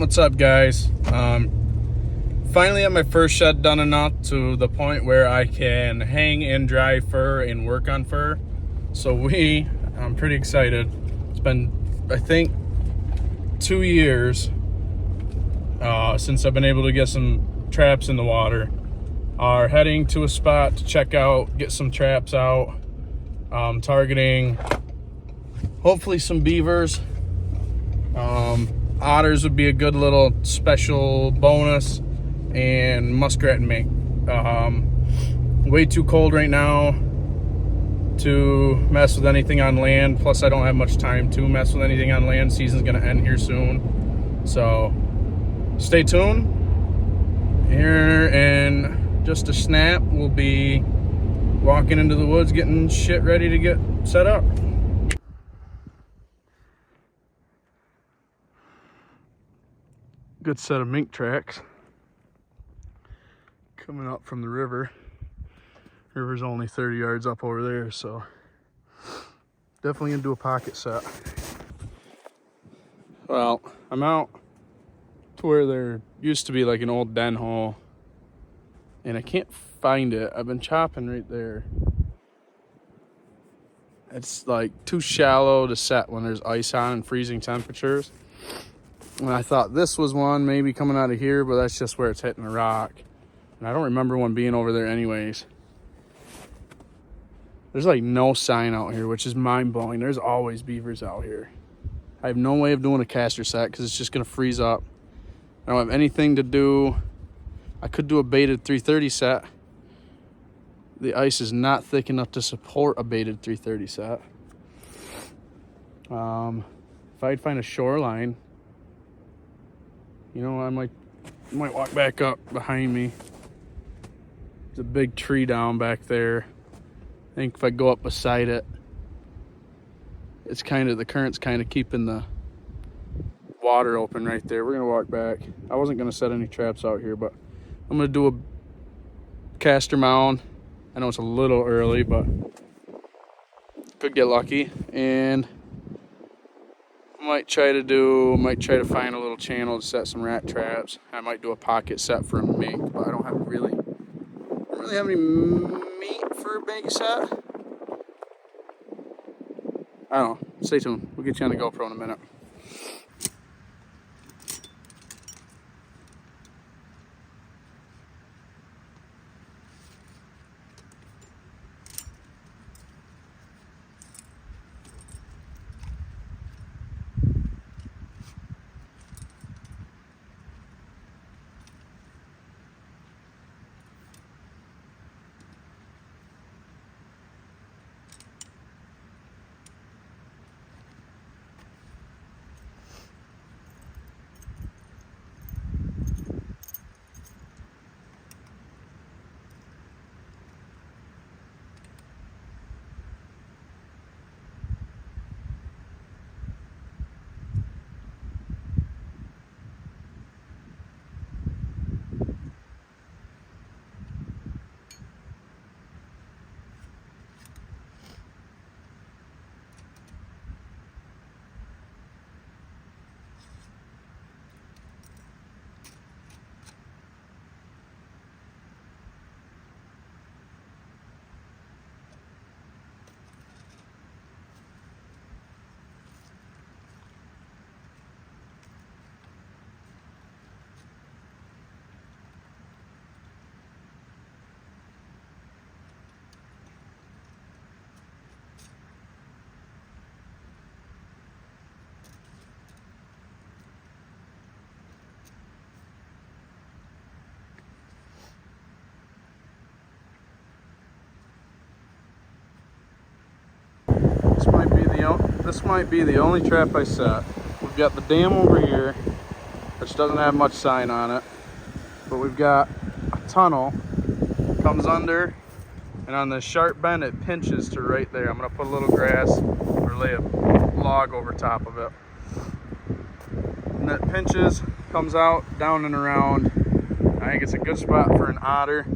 What's up, guys? Finally have my first shed done enough to the point where I can hang and dry fur and work on fur. So I'm pretty excited. It's been, I think, 2 years since I've been able to get some traps in the water. Are heading to a spot to check out, get some traps out, targeting hopefully some beavers. Otters would be a good little special bonus, and muskrat and mink. Way too cold right now to mess with anything on land, plus I don't have much time to mess with anything on land. Season's gonna end here soon, so stay tuned. Here in just a snap, we'll be walking into the woods, getting shit ready to get set up. Good set of mink tracks coming up from the river. River's only 30 yards up over there, so definitely gonna do a pocket set. Well, I'm out to where there used to be like an old den hole, and I can't find it. I've been chopping right there. It's like too shallow to set when there's ice on and freezing temperatures. And I thought this was one maybe coming out of here, but that's just where it's hitting the rock. And I don't remember one being over there anyways. There's like no sign out here, which is mind-blowing. There's always beavers out here. I have no way of doing a caster set because it's just gonna freeze up. I don't have anything to do. I could do a baited 330 set. The ice is not thick enough to support a baited 330 set. If I'd find a shoreline, you know, I might walk back up behind me. There's a big tree down back there. I think if I go up beside it, it's the current's kind of keeping the water open right there. We're gonna walk back. I wasn't gonna set any traps out here, but I'm gonna do a caster mound. I know it's a little early, but could get lucky. And might try to find a little channel to set some rat traps. I might do a pocket set for a mink, but I don't really have any meat for a big set. I don't know. Stay tuned. We'll get you on the GoPro in a minute. This might be the only trap I set. We've got the dam over here, which doesn't have much sign on it, but we've got a tunnel, comes under, and on the sharp bend it pinches to right there. I'm gonna put a little grass or lay a log over top of it. And that pinches, comes out, down and around. I think it's a good spot for an otter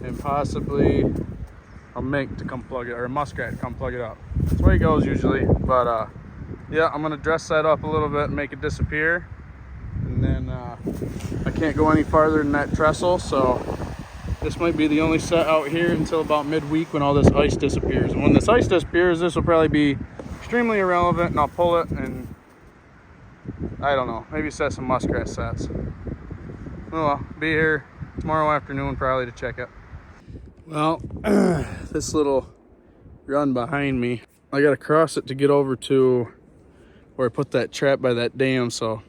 and possibly a mink to come plug it, or a muskrat to come plug it up. That's the way it goes usually, but yeah, I'm gonna dress that up a little bit and make it disappear, and then I can't go any farther than that trestle, so this might be the only set out here until about midweek when all this ice disappears. And when this ice disappears, this will probably be extremely irrelevant, and I'll pull it and I don't know, maybe set some muskrat sets. Oh well, be here tomorrow afternoon probably to check it. Well, this little run behind me, I gotta cross it to get over to where I put that trap by that dam, so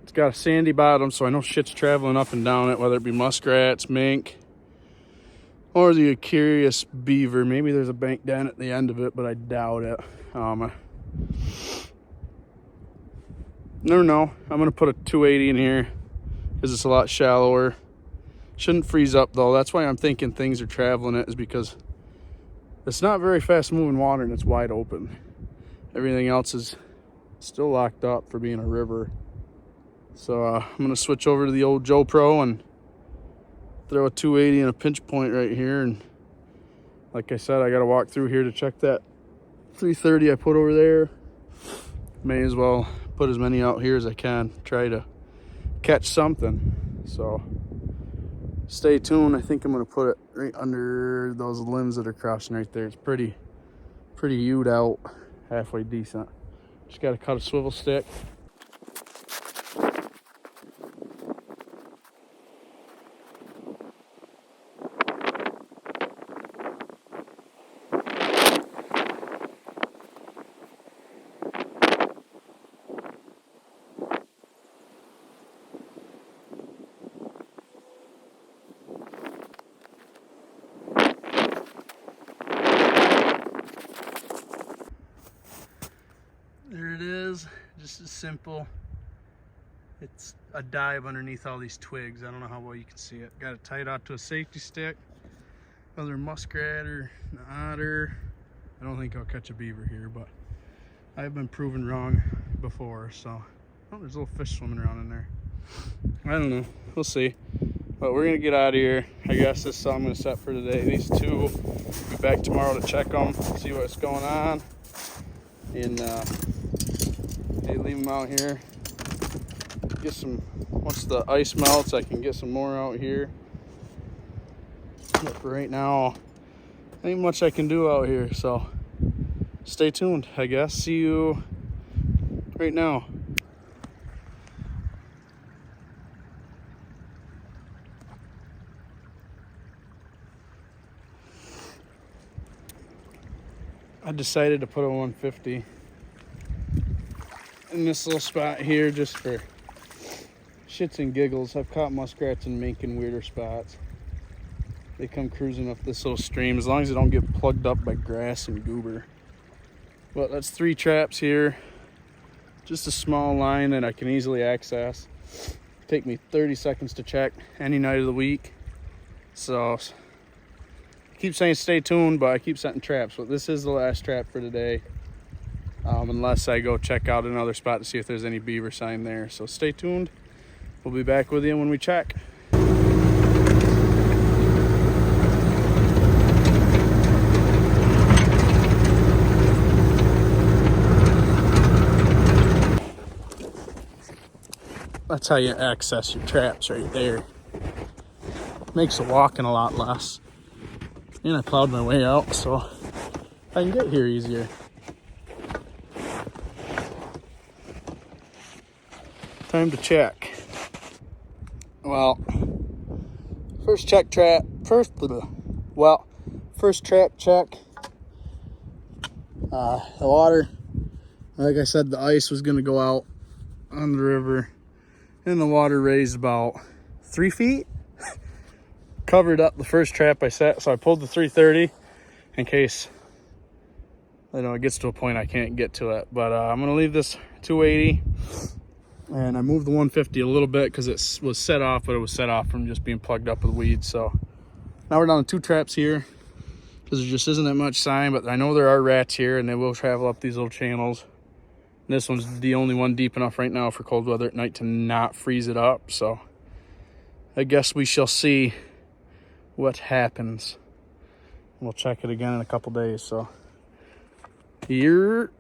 it's got a sandy bottom, so I know shit's traveling up and down it, whether it be muskrats, mink, or the curious beaver. Maybe there's a bank down at the end of it, but I doubt it. Never know. I'm gonna put a 280 in here because it's a lot shallower. Shouldn't freeze up though. That's why I'm thinking things are traveling it, is because it's not very fast moving water and it's wide open. Everything else is still locked up for being a river. So I'm gonna switch over to the old Joe Pro and throw a 280 and a pinch point right here. And like I said, I gotta walk through here to check that 330 I put over there. May as well put as many out here as I can, try to catch something. So stay tuned. I think I'm gonna put it right under those limbs that are crossing right there. It's pretty hewed out, halfway decent. Just gotta cut a swivel stick. There it is, just as simple. It's a dive underneath all these twigs. I don't know how well you can see it. Got it tied out to a safety stick. Whether muskrat or an otter, I don't think I'll catch a beaver here, but I've been proven wrong before. So, oh, there's a little fish swimming around in there. I don't know, we'll see. But we're gonna get out of here. I guess this is all I'm gonna set for today. These two, will be back tomorrow to check them, see what's going on. And hey, leave them out here. Get some, once the ice melts, I can get some more out here. But for right now, ain't much I can do out here, so stay tuned, I guess. See you right now. I decided to put a 150 in this little spot here just for shits and giggles. I've caught muskrats and mink in weirder spots. They come cruising up this little stream, as long as they don't get plugged up by grass and goober. But that's 3 traps here. Just a small line that I can easily access. Take me 30 seconds to check any night of the week. So I keep saying stay tuned, but I keep setting traps. But this is the last trap for today. Unless I go check out another spot to see if there's any beaver sign there. So stay tuned. We'll be back with you when we check. That's how you access your traps right there. Makes the walking a lot less. And I plowed my way out so I can get here easier. Time to check. Well, first trap check. The water, like I said, the ice was gonna go out on the river, and the water raised about 3 feet. Covered up the first trap I set, so I pulled the 330 in case, you know, it gets to a point I can't get to it. But I'm gonna leave this 280. And I moved the 150 a little bit because it was set off, but it was set off from just being plugged up with weeds. So now we're down to 2 traps here because there just isn't that much sign, but I know there are rats here and they will travel up these little channels. And this one's the only one deep enough right now for cold weather at night to not freeze it up. So I guess we shall see what happens. We'll check it again in a couple days. So here.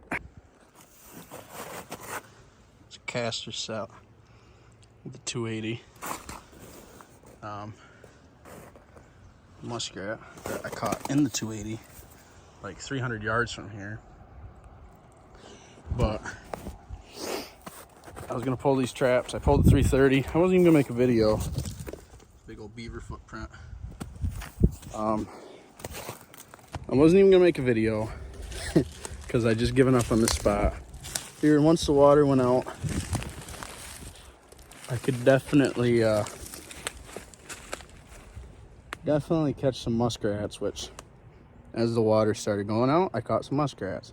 Caster set. with the 280. Muskrat that I caught in the 280, like 300 yards from here. But I was gonna pull these traps. I pulled the 330. I wasn't even gonna make a video. Big old beaver footprint. I wasn't even gonna make a video because I just given up on this spot. Here, once the water went out, I could definitely catch some muskrats, which as the water started going out, I caught some muskrats.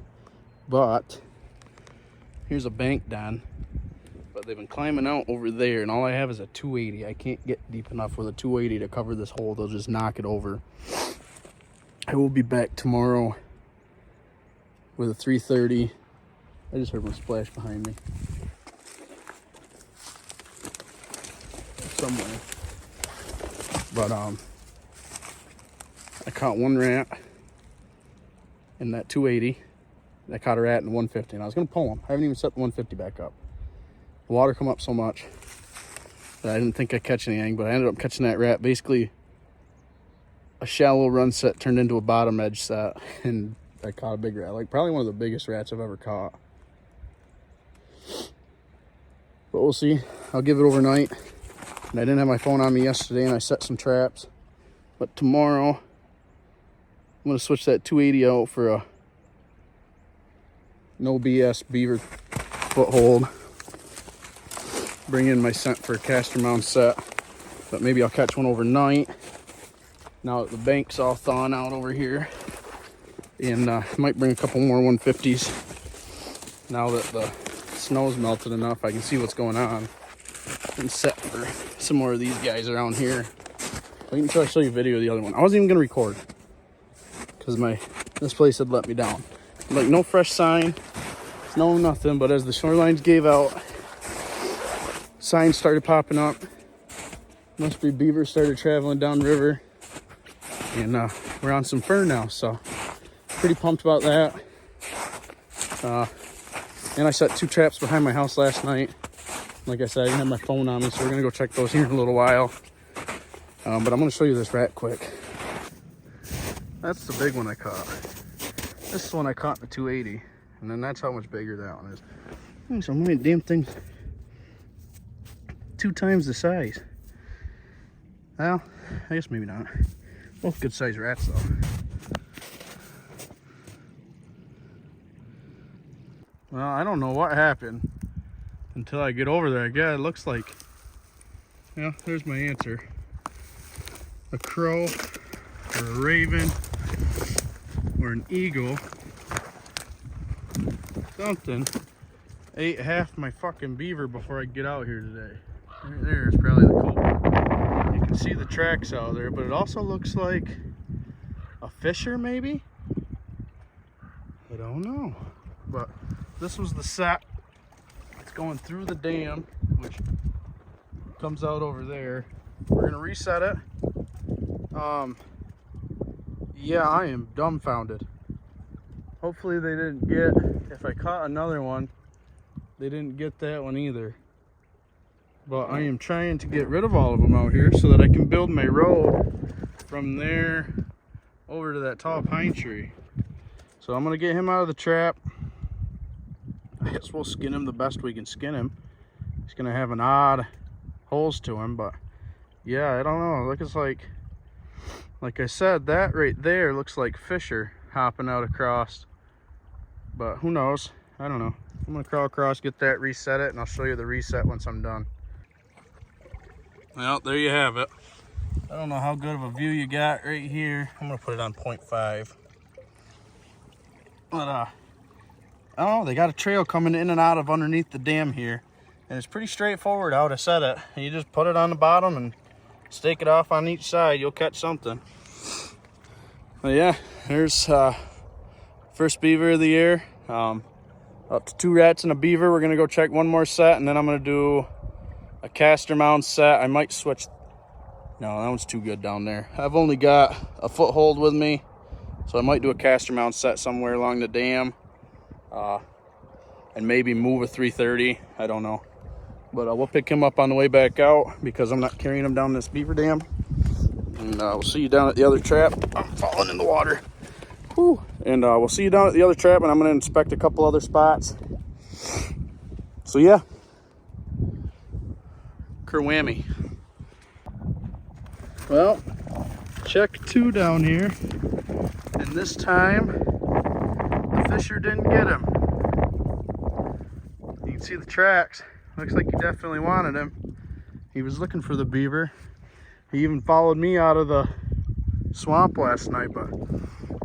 But here's a bank done, but they've been climbing out over there, and all I have is a 280. I can't get deep enough with a 280 to cover this hole. They'll just knock it over. I will be back tomorrow with a 330. I just heard one splash behind me. Somewhere. But I caught one rat in that 280. I caught a rat in the 150, and I was gonna pull him. I haven't even set the 150 back up. The water come up so much that I didn't think I'd catch anything, but I ended up catching that rat. Basically, a shallow run set turned into a bottom edge set, and I caught a big rat. Like, probably one of the biggest rats I've ever caught. But we'll see. I'll give it overnight. And I didn't have my phone on me yesterday, and I set some traps. But tomorrow, I'm gonna switch that 280 out for a no BS beaver foothold. Bring in my scent for a caster mount set. But maybe I'll catch one overnight now that the bank's all thawing out over here. And might bring a couple more 150s now that the snow's melted enough. I can see what's going on and set for some more of these guys around here. Wait until I show you a video of the other one. I wasn't even gonna record because this place had let me down. Like, no fresh sign, no nothing. But as the shorelines gave out, signs started popping up. Must be beavers started traveling downriver, and we're on some fur now. So pretty pumped about that. And I set 2 traps behind my house last night. Like I said, I didn't have my phone on me, so we're gonna go check those here in a little while. But I'm gonna show you this rat quick. That's the big one I caught. This is the one I caught in the 280, and then that's how much bigger that one is. So my damn thing's 2 times the size. Well, I guess maybe not. Both good sized rats though. Well, I don't know what happened until I get over there. Yeah, it looks like, yeah, there's my answer. A crow or a raven or an eagle, something, ate half my fucking beaver before I get out here today. Right there is probably the culprit. You can see the tracks out there, but it also looks like a fisher maybe? I don't know. But this was the set. It's going through the dam, which comes out over there. We're gonna reset it. Yeah, I am dumbfounded. Hopefully they didn't get, if I caught another one, they didn't get that one either. But I am trying to get rid of all of them out here so that I can build my road from there over to that tall pine tree. So I'm gonna get him out of the trap. I guess we'll skin him the best we can skin him. He's gonna have an odd holes to him, but yeah, I don't know. Look, it's like I said, that right there looks like fisher hopping out across. But who knows? I don't know. I'm gonna crawl across, get that, reset it, and I'll show you the reset once I'm done. Well, there you have it. I don't know how good of a view you got right here. I'm gonna put it on 0.5. But oh, they got a trail coming in and out of underneath the dam here, and it's pretty straightforward how to set it. You just put it on the bottom and stake it off on each side. You'll catch something. But yeah, there's first beaver of the year. Up to 2 rats and a beaver. We're gonna go check one more set, and then I'm gonna do a caster mount set. I might switch. No, that one's too good down there. I've only got a foothold with me, so I might do a caster mount set somewhere along the dam, and maybe move a 330. I don't know. But we'll pick him up on the way back out because I'm not carrying him down this beaver dam. And we'll see you down at the other trap. I'm falling in the water. Whew. And we'll see you down at the other trap, and I'm going to inspect a couple other spots. So yeah, kerwhammy. Well, check 2 down here, and this time the fisher didn't get him. You can see the tracks. Looks like he definitely wanted him. He was looking for the beaver. He even followed me out of the swamp last night, but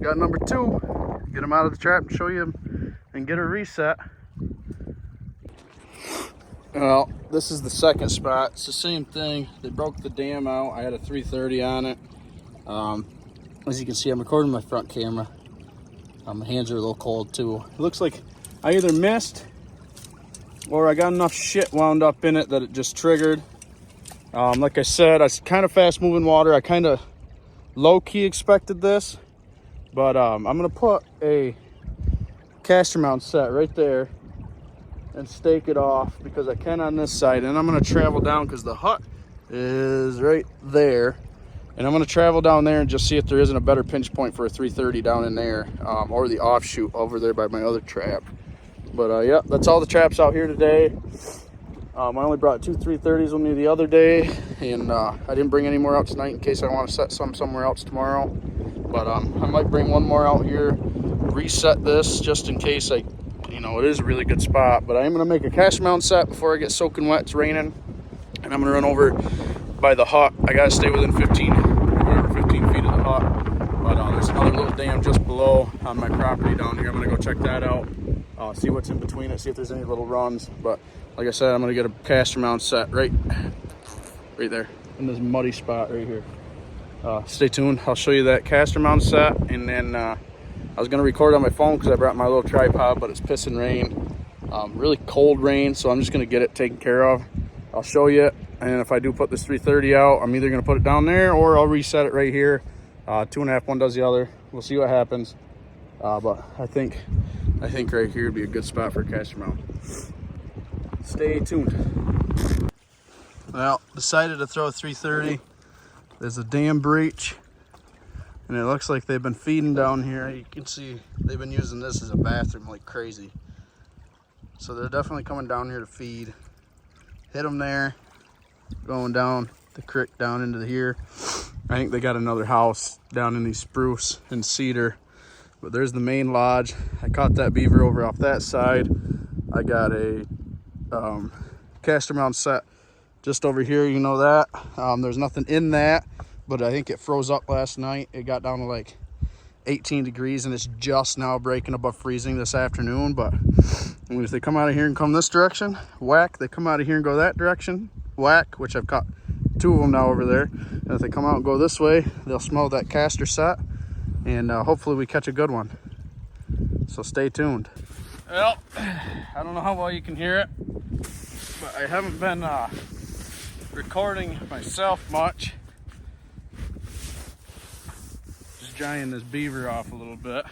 got number 2. Get him out of the trap and show you him and get a reset. Well, this is the second spot. It's the same thing. They broke the dam out. I had a 330 on it. As you can see, I'm recording my front camera. My hands are a little cold too. It looks like I either missed or I got enough shit wound up in it that it just triggered. Like I said, it's kind of fast moving water. I kind of low-key expected this, but I'm gonna put a caster mount set right there and stake it off because I can on this side, and I'm gonna travel down because the hut is right there, and I'm gonna travel down there and just see if there isn't a better pinch point for a 330 down in there, or the offshoot over there by my other trap. But yeah, that's all the traps out here today. I only brought 2 330s with me the other day, and I didn't bring any more out tonight in case I want to set some somewhere else tomorrow. But I might bring one more out here, reset this just in case it is a really good spot. But I am going to make a caster mount set before I get soaking wet. It's raining, and I'm going to run over by the hut. I got to stay within 15 feet of the hut. But there's another little dam just below on my property down here. I'm going to go check that out, see what's in between it, see if there's any little runs. But like I said, I'm going to get a caster mount set right there in this muddy spot right here. Stay tuned. I'll show you that caster mount set, and then I was going to record on my phone because I brought my little tripod, but it's pissing rain. Really cold rain, so I'm just going to get it taken care of. I'll show you, and if I do put this 330 out, I'm either going to put it down there or I'll reset it right here. 2.5, one does the other. We'll see what happens. But I think right here would be a good spot for a caster mount. Stay tuned. Well, decided to throw a 330. There's a dam breach, and it looks like they've been feeding down here. You can see they've been using this as a bathroom like crazy. So they're definitely coming down here to feed. Hit them there, going down the creek down into here. I think they got another house down in these spruce and cedar. But there's the main lodge. I caught that beaver over off that side. I got a caster mount set just over here, you know that. There's nothing in that, but I think it froze up last night. It got down to like 18 degrees, and it's just now breaking above freezing this afternoon. But if they come out of here and come this direction, whack. They come out of here and go that direction, whack, which I've caught 2 of them now over there. And if they come out and go this way, they'll smell that caster set, and hopefully we catch a good one. So stay tuned. Well, I don't know how well you can hear it, but I haven't been recording myself much. Just drying this beaver off a little bit.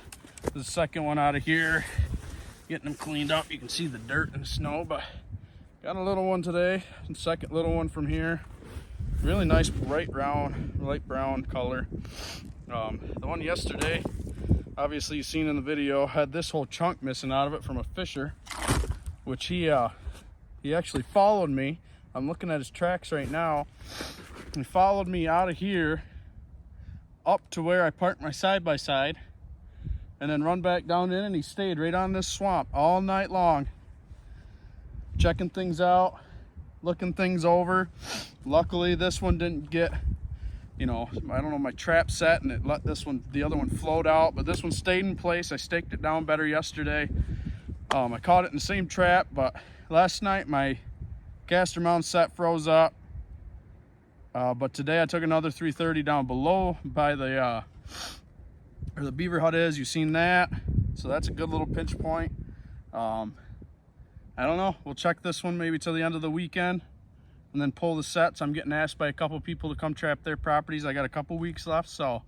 This is the second one out of here, getting them cleaned up. You can see the dirt and the snow, but got a little one today, and second little one from here. Really nice light brown color. The one yesterday, obviously you've seen in the video, had this whole chunk missing out of it from a fisher, which he actually followed me. I'm looking at his tracks right now. He followed me out of here up to where I parked my side-by-side, and then run back down in, and he stayed right on this swamp all night long, checking things out, looking things over. Luckily this one didn't get, I don't know, my trap set, and it let the other one float out, but this one stayed in place. I staked it down better yesterday. I caught it in the same trap, but last night my caster mount set froze up. But today I took another 330 down below by where the beaver hut is. You've seen that, so that's a good little pinch point. I don't know, we'll check this one maybe till the end of the weekend and then pull the sets. I'm getting asked by a couple people to come trap their properties. I got a couple weeks left, so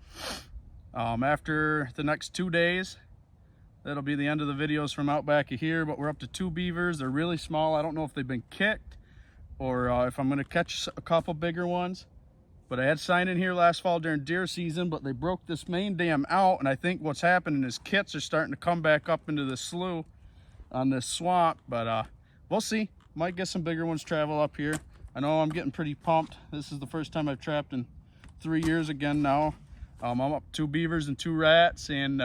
after the next 2 days, that'll be the end of the videos from out back of here. But we're up to 2 beavers. They're really small. I don't know if they've been kicked or if I'm gonna catch a couple bigger ones. But I had sign in here last fall during deer season, but they broke this main dam out, and I think what's happening is kits are starting to come back up into the slough on this swamp. But we'll see. Might get some bigger ones travel up here. I know I'm getting pretty pumped. This is the first time I've trapped in 3 years again now. I'm up 2 beavers and 2 rats, and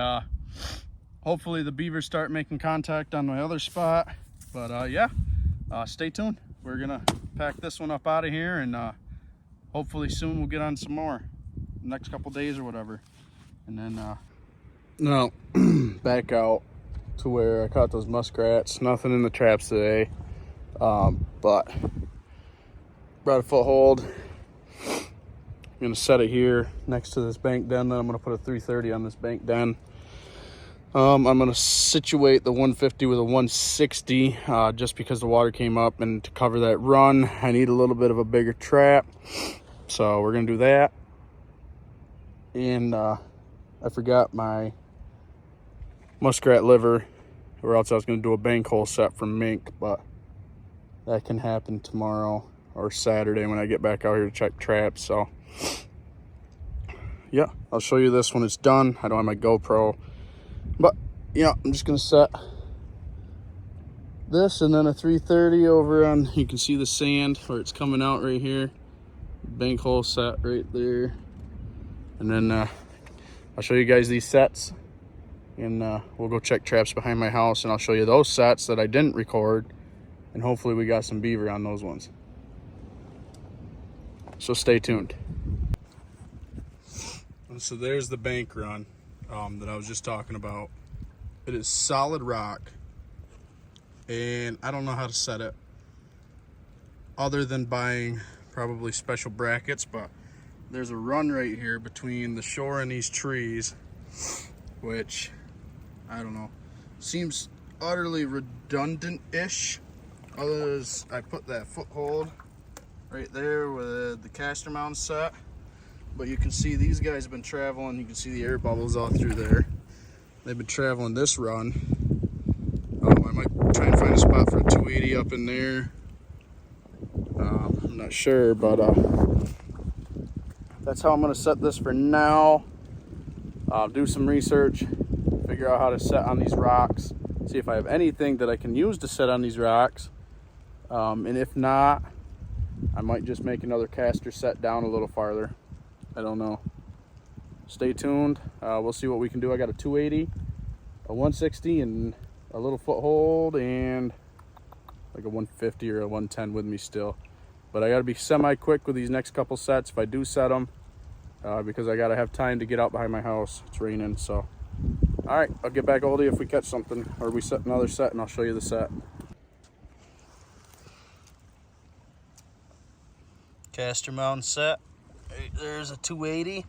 hopefully the beavers start making contact on my other spot. But yeah, stay tuned. We're gonna pack this one up out of here, and hopefully soon we'll get on some more, next couple days or whatever. And then now back out to where I caught those muskrats. Nothing in the traps today, but brought a foothold. I'm gonna set it here next to this bank den. Then I'm gonna put a 330 on this bank den. I'm gonna situate the 150 with a 160 just because the water came up, and to cover that run I need a little bit of a bigger trap, so we're gonna do that. And I forgot my muskrat liver, or else I was gonna do a bank hole set from mink, but that can happen tomorrow or Saturday when I get back out here to check traps. So yeah, I'll show you this when it's done. I don't have my GoPro, but yeah, I'm just gonna set this and then a 330 over on, you can see the sand where it's coming out right here. Bank hole set right there. And then I'll show you guys these sets, and we'll go check traps behind my house, and I'll show you those sets that I didn't record, and hopefully we got some beaver on those ones. So stay tuned. And so there's the bank run that I was just talking about. It is solid rock, and I don't know how to set it other than buying probably special brackets, but there's a run right here between the shore and these trees, which I don't know, seems utterly redundant-ish. Others, I put that foothold right there with the caster mount set, but you can see these guys have been traveling. You can see the air bubbles all through there. They've been traveling this run. I might try and find a spot for a 280 up in there. I'm not sure, but that's how I'm going to set this for now. Do some research, figure out how to set on these rocks, see if I have anything that I can use to set on these rocks. And if not, I might just make another caster set down a little farther. I don't know. Stay tuned. We'll see what we can do. I got a 280, a 160, and a little foothold, and like a 150 or a 110 with me still. But I got to be semi-quick with these next couple sets if I do set them, because I got to have time to get out behind my house. It's raining, so. All right, I'll get back hold of you if we catch something, or we set another set, and I'll show you the set. Caster mount set. Right, there's a 280.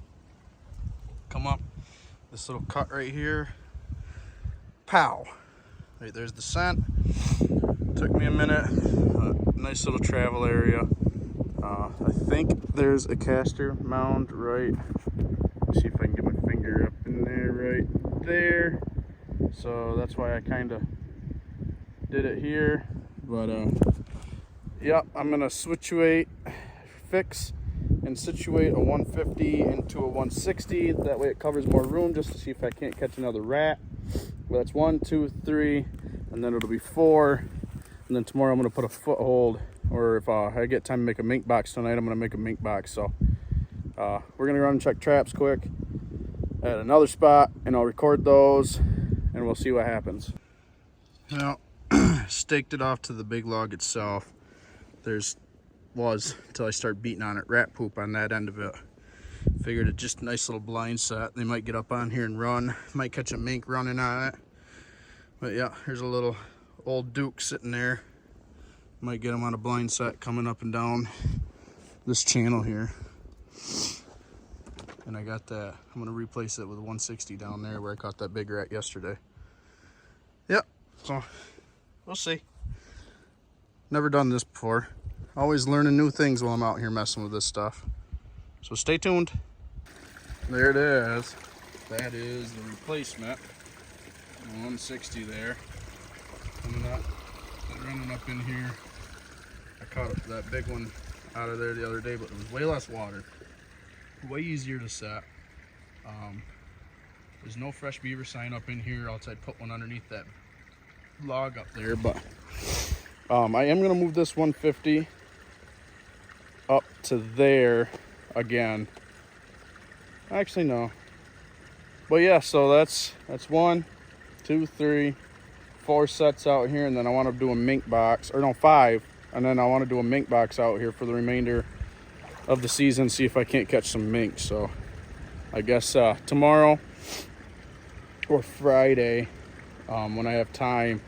Come up this little cut right here. Pow. Right, there's the scent. Took me a minute. Nice little travel area. I think there's a caster mound right. Let's see if I can get my finger up in there right there. So that's why I kind of did it here. But yeah, I'm gonna fix and situate a 150 into a 160. That way it covers more room, just to see if I can't catch another rat. Well, that's 1, 2, 3, and then it'll be 4. And then tomorrow I'm gonna put a foothold, or if I get time to make a mink box tonight, I'm gonna make a mink box. So we're gonna run and check traps quick at another spot, and I'll record those, and we'll see what happens. Now, staked it off to the big log itself. Was until I start beating on it, rat poop on that end of it. Figured it just a nice little blind set. They might get up on here and run. Might catch a mink running on it. But yeah, here's a little old Duke sitting there. Might get him on a blind set coming up and down this channel here. And I got that. I'm gonna replace it with a 160 down there where I caught that big rat yesterday. Yep, so we'll see. Never done this before. Always learning new things while I'm out here messing with this stuff. So stay tuned. There it is. That is the replacement. The 160 there. Coming up, running up in here. I caught that big one out of there the other day, but it was way less water, way easier to set. There's no fresh beaver sign up in here, else I'd put one underneath that log up there. But I am gonna move this 150 up to there again. Actually, no. But yeah, so that's 1, 2, 3, 4 sets out here, and then I want to do a mink box, or no, 5, and then I want to do a mink box out here for the remainder of the season, see if I can't catch some mink. So I guess tomorrow or Friday, when I have time,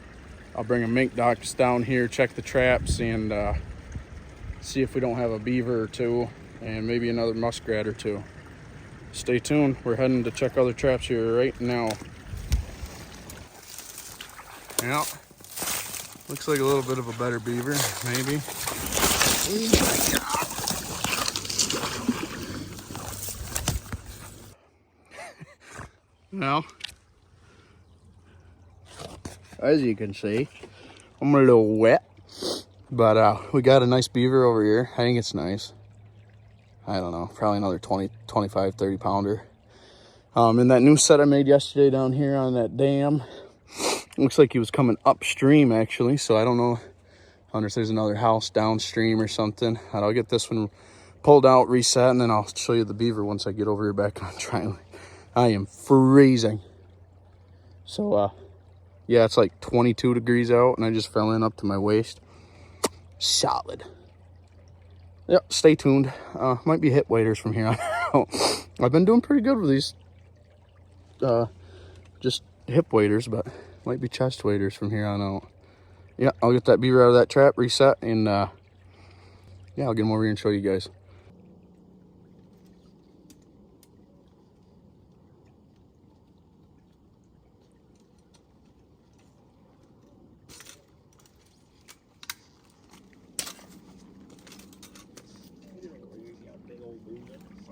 I'll bring a mink box down here, check the traps, and see if we don't have a beaver or two, and maybe another muskrat or two. Stay tuned. We're heading to check other traps here right now. Yeah, looks like a little bit of a better beaver, maybe. Well, as you can see, I'm a little wet, but we got a nice beaver over here. I think it's nice. I don't know, probably another 20, 25, 30 pounder. In that new set I made yesterday down here on that dam, looks like he was coming upstream actually, so I don't know unless there's another house downstream or something. And I'll get this one pulled out, reset, and then I'll show you the beaver once I get over here back on trialing. I am freezing. So yeah, it's like 22 degrees out, and I just fell in up to my waist. Solid. Yep, stay tuned. Might be hip waders from here on out. I've been doing pretty good with these just hip waders, but might be chest waders from here on out. Yeah, I'll get that beaver out of that trap, reset, and yeah, I'll get him over here and show you guys.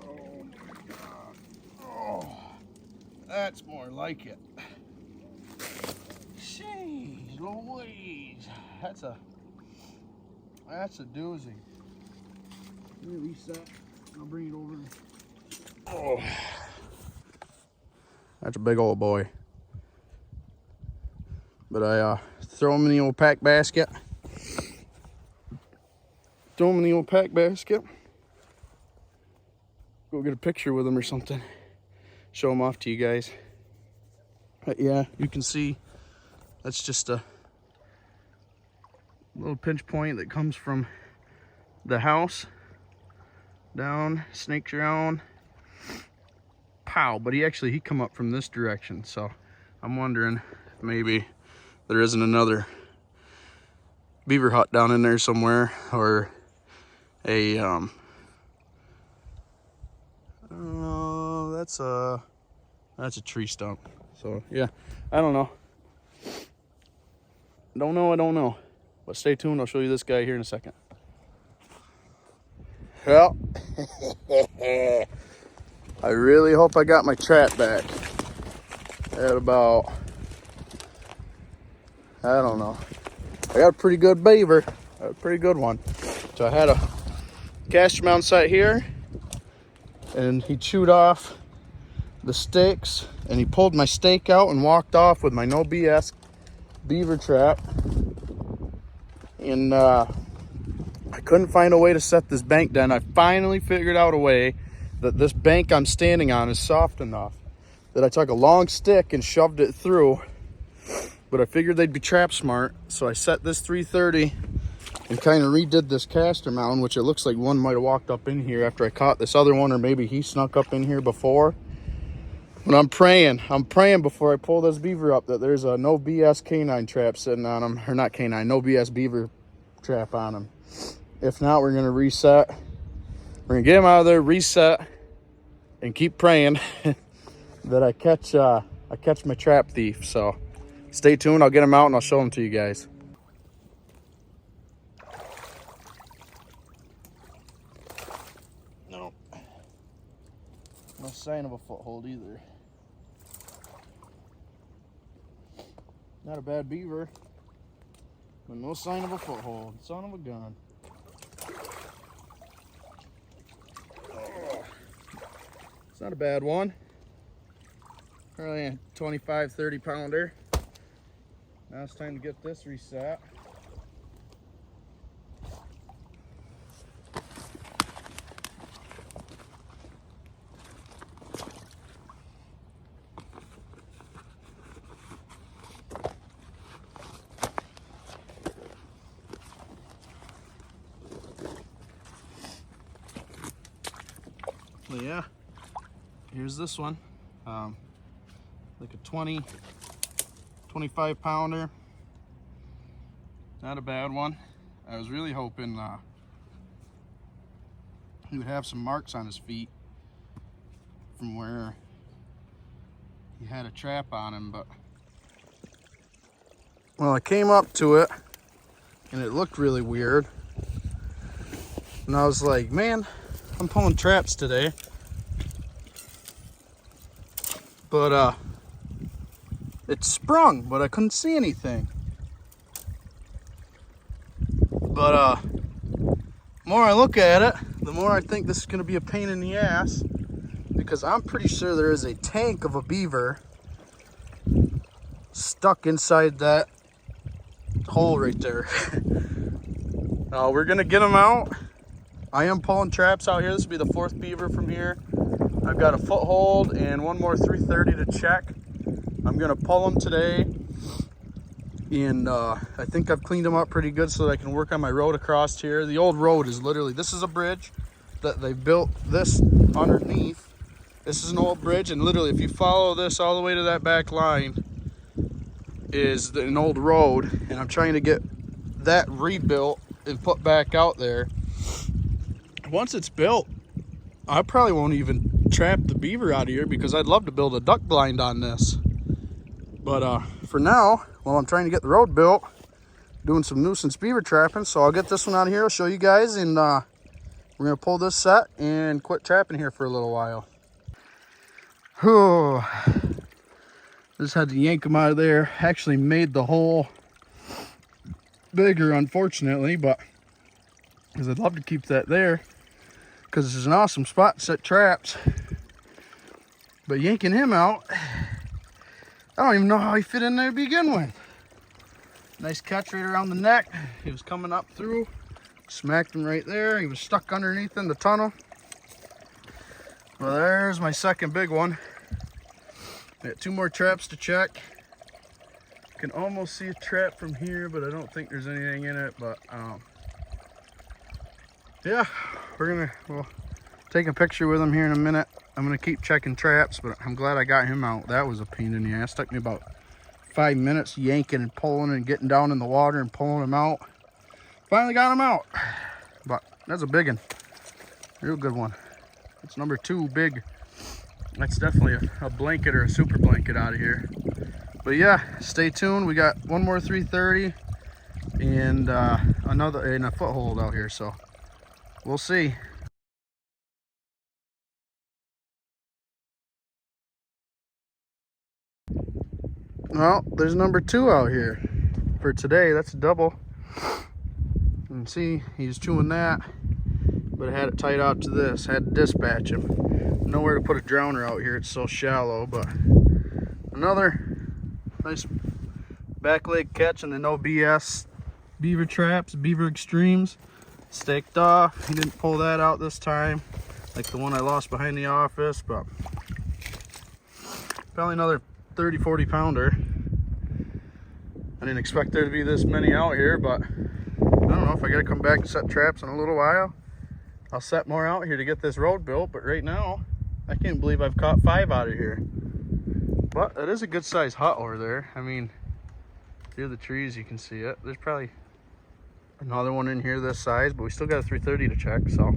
Oh my God. Oh, that's more like it. Jeez Louise. That's a doozy. Let me reset. I'll bring it over. Oh, that's a big old boy. But I throw him in the old pack basket. Throw him in the old pack basket. Go get a picture with him or something. Show him off to you guys. But yeah, you can see that's just a little pinch point that comes from the house down, snakes around, pow. But he come up from this direction, so I'm wondering if maybe there isn't another beaver hut down in there somewhere, or a that's a tree stump. So yeah, I don't know. I don't know. But stay tuned, I'll show you this guy here in a second. Well, I really hope I got my trap back at about, I don't know. I got a pretty good beaver, a pretty good one. So I had a caster mount set here, and he chewed off the stakes, and he pulled my stake out and walked off with my no BS beaver trap. And I couldn't find a way to set this bank down. I finally figured out a way that this bank I'm standing on is soft enough that I took a long stick and shoved it through. But I figured they'd be trap smart, so I set this 330 and kind of redid this caster mount, which it looks like one might have walked up in here after I caught this other one, or maybe he snuck up in here before. But I'm praying before I pull this beaver up that there's a no BS canine trap sitting on him, or not canine, no BS beaver trap on him. If not, we're gonna reset. We're gonna get him out of there, reset, and keep praying that I catch my trap thief. So stay tuned. I'll get him out and I'll show him to you guys. No sign of a foothold either. Not a bad beaver, but no sign of a foothold. Son of a gun. It's not a bad one. Probably a 25, 30 pounder. Now it's time to get this reset. Well, yeah, here's this one. Like a 20, 25 pounder. Not a bad one. I was really hoping he would have some marks on his feet from where he had a trap on him, but well, I came up to it and it looked really weird. And I was like, man, I'm pulling traps today. But it sprung, but I couldn't see anything. But the more I look at it, the more I think this is gonna be a pain in the ass, because I'm pretty sure there is a tank of a beaver stuck inside that hole right there. We're gonna get them out. I am pulling traps out here. This will be the 4th beaver from here. I've got a foothold and one more 330 to check. I'm gonna pull them today, and I think I've cleaned them up pretty good so that I can work on my road across here. The old road is literally, this is a bridge that they built this underneath. This is an old bridge, and literally if you follow this all the way to that back line is an old road, and I'm trying to get that rebuilt and put back out there. Once it's built, I probably won't even trap the beaver out of here, because I'd love to build a duck blind on this. But for now, while I'm trying to get the road built, doing some nuisance beaver trapping. So I'll get this one out of here, I'll show you guys, and we're gonna pull this set and quit trapping here for a little while. Whew. Just had to yank them out of there. Actually made the hole bigger, unfortunately, but because I'd love to keep that there, because this is an awesome spot to set traps. But yanking him out, I don't even know how he fit in there to begin with. Nice catch right around the neck. He was coming up through, smacked him right there. He was stuck underneath in the tunnel. Well, there's my second big one. Got 2 more traps to check. Can almost see a trap from here, but I don't think there's anything in it. But yeah, we'll take a picture with him here in a minute. I'm gonna keep checking traps, but I'm glad I got him out. That was a pain in the ass. Took me about 5 minutes yanking and pulling and getting down in the water and pulling him out. Finally got him out. But that's a big one. Real good one. It's number 2 big. That's definitely a blanket or a super blanket out of here. But yeah, stay tuned. We got one more 330 and another in a foothold out here, so we'll see. Well, there's number 2 out here for today. That's a double. You can see he's chewing that, but I had it tied out to this. Had to dispatch him. Nowhere to put a drowner out here. It's so shallow. But another nice back leg catch in the no BS beaver traps, beaver extremes. Staked off. He didn't pull that out this time, like the one I lost behind the office, but probably another 30, 40 pounder. I didn't expect there to be this many out here, but I don't know if I gotta come back and set traps in a little while. I'll set more out here to get this road built, but right now, I can't believe I've caught 5 out of here. But it is a good sized hut over there. I mean, through the trees you can see it. There's probably another one in here this size, but we still got a 330 to check, so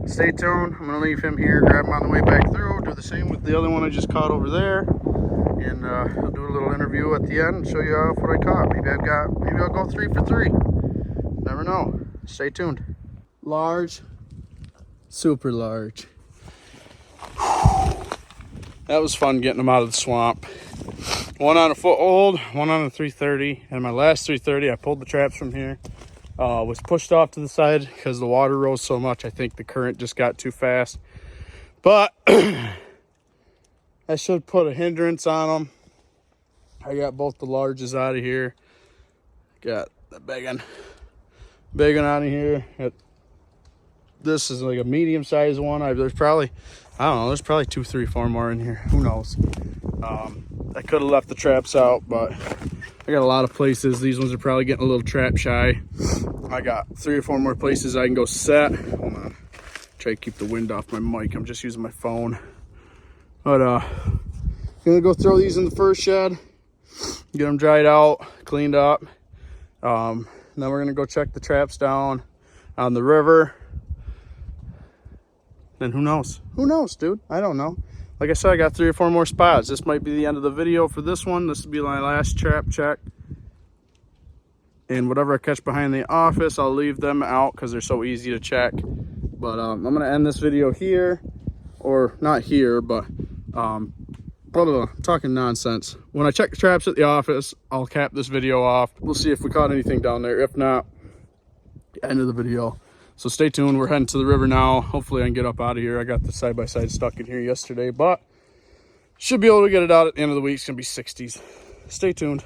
stay tuned. I'm gonna leave him here, grab him on the way back through, do the same with the other one I just caught over there, and I'll do a little interview at the end and show you what I caught. Maybe I'll go 3 for 3. Never know. Stay tuned. Large, super large. That was fun getting them out of the swamp. One on a foothold, one on a 330, and my last 330 I pulled the traps from here. Was pushed off to the side because the water rose so much. I think the current just got too fast. But I should put a hindrance on them. I got both the larges out of here. Got the big one out of here. This is like a medium-sized one. There's probably, I don't know, there's probably 2, 3, 4 more in here. Who knows? I could have left the traps out, but I got a lot of places. These ones are probably getting a little trap shy. I got 3 or 4 more places I can go set. Hold on. Try to keep the wind off my mic. I'm just using my phone. But gonna go throw these in the first shed, get them dried out, cleaned up. Then we're gonna go check the traps down on the river. And who knows? Who knows, dude? I don't know. Like I said, I got 3 or 4 more spots. This might be the end of the video for this one. This will be my last trap check. And whatever I catch behind the office, I'll leave them out because they're so easy to check. But I'm going to end this video here. Or not here, but talking nonsense. When I check the traps at the office, I'll cap this video off. We'll see if we caught anything down there. If not, end of the video. So stay tuned. We're heading to the river now. Hopefully I can get up out of here. I got the side-by-side stuck in here yesterday, but should be able to get it out at the end of the week. It's going to be 60s. Stay tuned.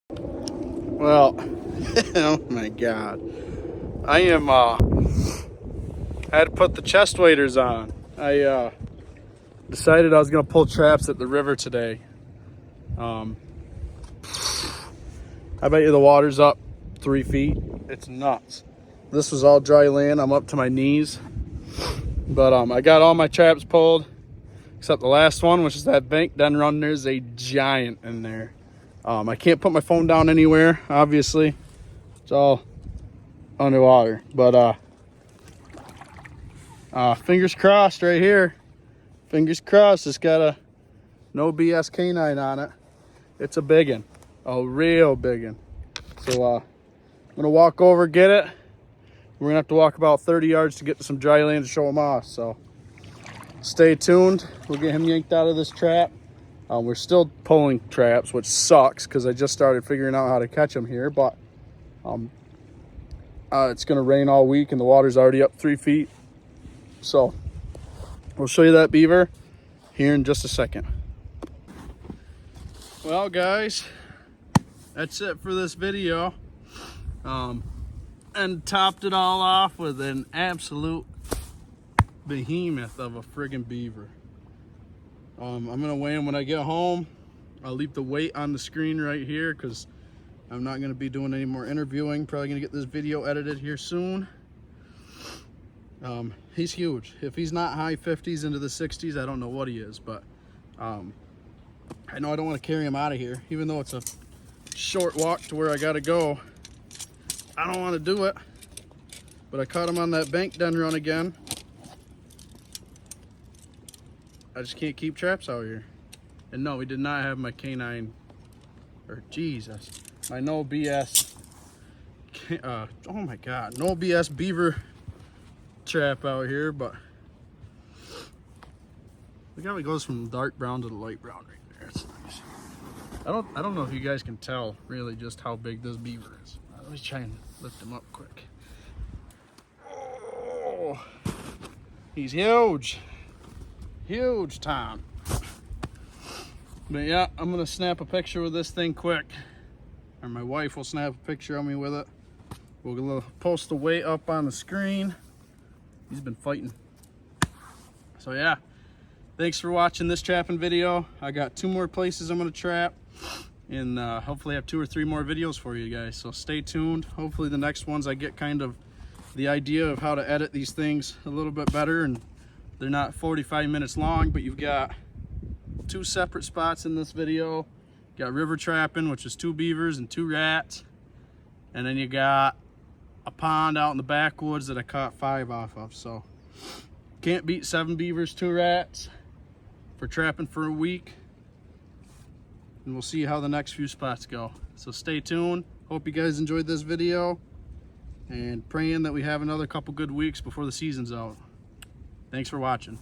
Well, oh my God. I had to put the chest waders on. I decided I was going to pull traps at the river today. I bet you the water's up 3 feet. It's nuts. This was all dry land. I'm up to my knees, but I got all my traps pulled except the last one, which is that bank den run. There's a giant in there. I can't put my phone down anywhere, obviously. It's all underwater, but fingers crossed right here. Fingers crossed. It's got a no BS canine on it. It's a big one, a real big one. So I'm gonna walk over, get it. We're gonna have to walk about 30 yards to get to some dry land to show him off. So stay tuned. We'll get him yanked out of this trap. We're still pulling traps, which sucks because I just started figuring out how to catch them here. But it's gonna rain all week and the water's already up 3 feet. So we'll show you that beaver here in just a second. Well, guys, that's it for this video. And topped it all off with an absolute behemoth of a friggin' beaver. I'm gonna weigh him when I get home. I'll leave the weight on the screen right here because I'm not gonna be doing any more interviewing. Probably gonna get this video edited here soon. He's huge. If he's not high 50s into the 60s, I don't know what he is, but I know I don't want to carry him out of here, even though it's a short walk to where I gotta go. I don't want to do it, but I caught him on that bank den run again. I just can't keep traps out here. And no, we did not have my canine, or Jesus, my no BS, oh my God, no BS beaver trap out here. But look how it goes from dark brown to the light brown right there. It's nice. I don't know if you guys can tell really just how big this beaver is. Let me try and lift him up quick. Oh, he's huge. Huge time. But yeah, I'm gonna snap a picture with this thing quick. Or my wife will snap a picture of me with it. We'll post the weight up on the screen. He's been fighting. So yeah, thanks for watching this trapping video. I got 2 more places I'm gonna trap. And hopefully have 2 or 3 more videos for you guys. So stay tuned. Hopefully the next ones I get kind of the idea of how to edit these things a little bit better, and they're not 45 minutes long, but you've got 2 separate spots in this video. You got river trapping, which is 2 beavers and 2 rats. And then you got a pond out in the backwoods that I caught 5 off of. So can't beat 7 beavers, 2 rats for trapping for a week. And we'll see how the next few spots go. So stay tuned. Hope you guys enjoyed this video, and praying that we have another couple good weeks before the season's out. Thanks for watching.